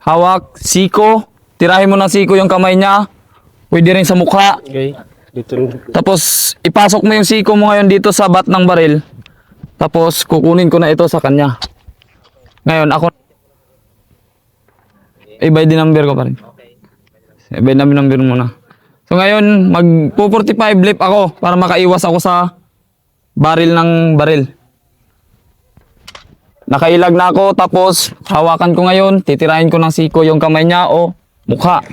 Hawak, siko. Tirahin mo ng siko yung kamay niya. Pwede rin sa mukha. Okay. Dito rin. Tapos, ipasok mo yung siko mo ngayon dito sa bat ng baril. Tapos, kukunin ko na ito sa kanya. Ngayon, ako... Ibay din number ko pa rin. Ibay number muna. So, ngayon, magpo-45 lip ako para makaiwas ako sa baril ng baril. Nakailag na ako, tapos hawakan ko ngayon, titirahin ko ng siko yung kamay niya o mukha.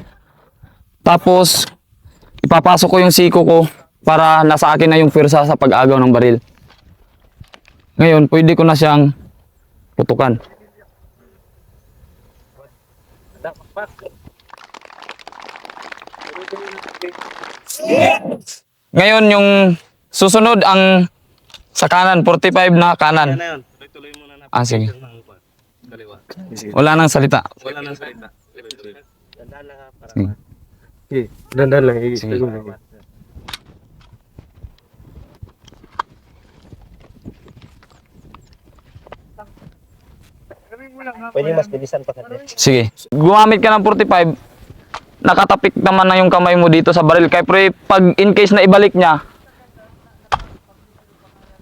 Tapos, ipapasok ko yung siko ko para nasa akin na yung pwersa sa pag-agaw ng baril. Ngayon, pwede ko na siyang putukan. Ngayon, yung susunod ang sa kanan, 45 na kanan. Tuloy muna na. Ah, sige. Kaliwa. Wala nang salita. Wala nang salita. Tuloy. Dandan lang ha. Sige. Okay. Dandan lang. Sige. Pwede mas bilisan pa kasi. Sige. Gumamit ka ng 45, nakatapik naman na yung kamay mo dito sa baril. Kaya pre, pag in case na ibalik niya,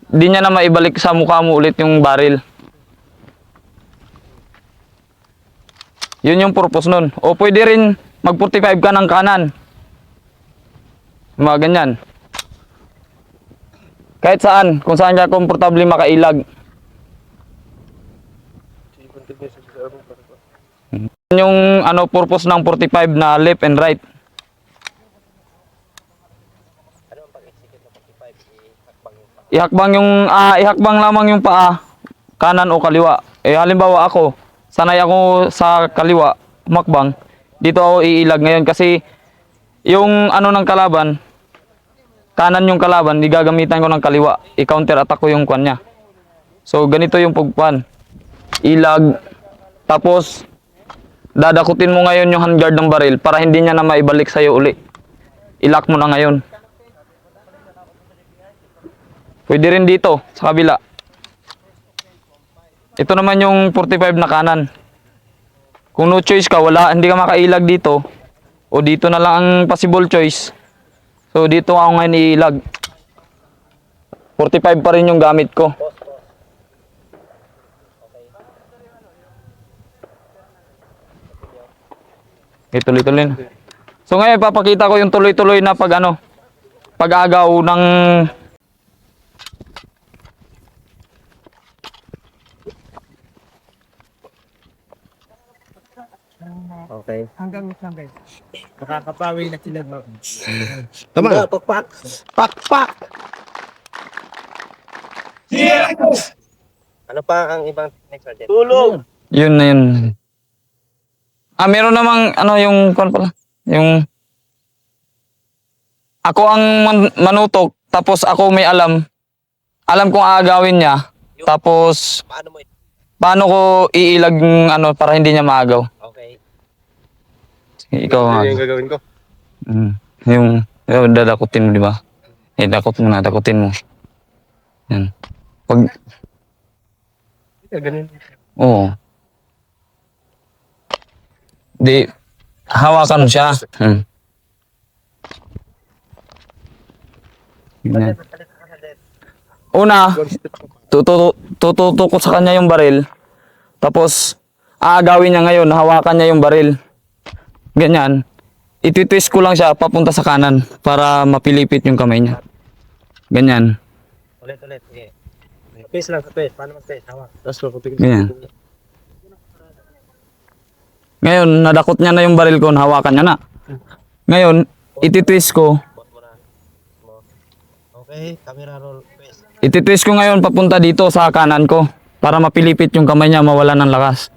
di niya na maibalik sa mukha mo ulit yung baril. Yun yung purpose nun. O pwede rin mag 45 ka ng kanan. Mga ganyan. Kahit saan, kung saan ka komportable makailag. Yung ano purpose ng 45 na left and right. Ihakbang lamang yung paa, kanan o kaliwa. Eh halimbawa ako, sanay ako sa kaliwa, makbang. Dito ako iilag ngayon kasi yung ano ng kalaban, kanan yung kalaban, di gagamitan ko ng kaliwa. I-counter attack ko yung kwan niya. So ganito yung pagpan. Ilag, tapos dadakutin mo ngayon yung handguard ng baril para hindi niya na maibalik sa'yo uli. Ilock mo na ngayon. Pwede rin dito, sa kabila. Ito naman yung 45 na kanan. Kung no choice ka, hindi ka makailag dito. O dito na lang ang possible choice. So dito ako ngayon iilag. 45 pa rin yung gamit ko. Okay, tuloy-tuloy na. So ngayon, papakita ko yung tuloy-tuloy na pag-agaw ng Okay. Hanggang lang guys. Makakapawi na sila ba? Tama. Pakpak. Pakpak. Ano pa ang ibang technique, Sergeant? Tulog. yun na yun. Meron namang yung kwan pala. Yung ako ang manutok, tapos ako may alam. Alam kong aagawin niya. Tapos paano ko iilag para hindi niya maagaw. Okay. Sige, ikaw nga. Ano yung gagawin ko? Yung dadakutin mo, di ba? Dakutin mo. Yan. Ganun. Oo. Di, hawakan mo siya. Yan. Una, tututok ko sa kanya yung baril. Tapos, aagawin niya ngayon, hawakan niya yung baril. Ganyan. Ititwist ko lang siya papunta sa kanan para mapilipit yung kamay niya. Ganyan. Ulit. Okay. Twist lang sa twist. Paano mag-twist? Hawak. Tapos Ganyan. Ngayon, nadakot niya na yung baril ko, hawakan niya na. Ngayon, ititwist ko. Okay, camera roll, twist. Ititwist ko ngayon papunta dito sa kanan ko para mapilipit yung kamay niya, mawala ng lakas.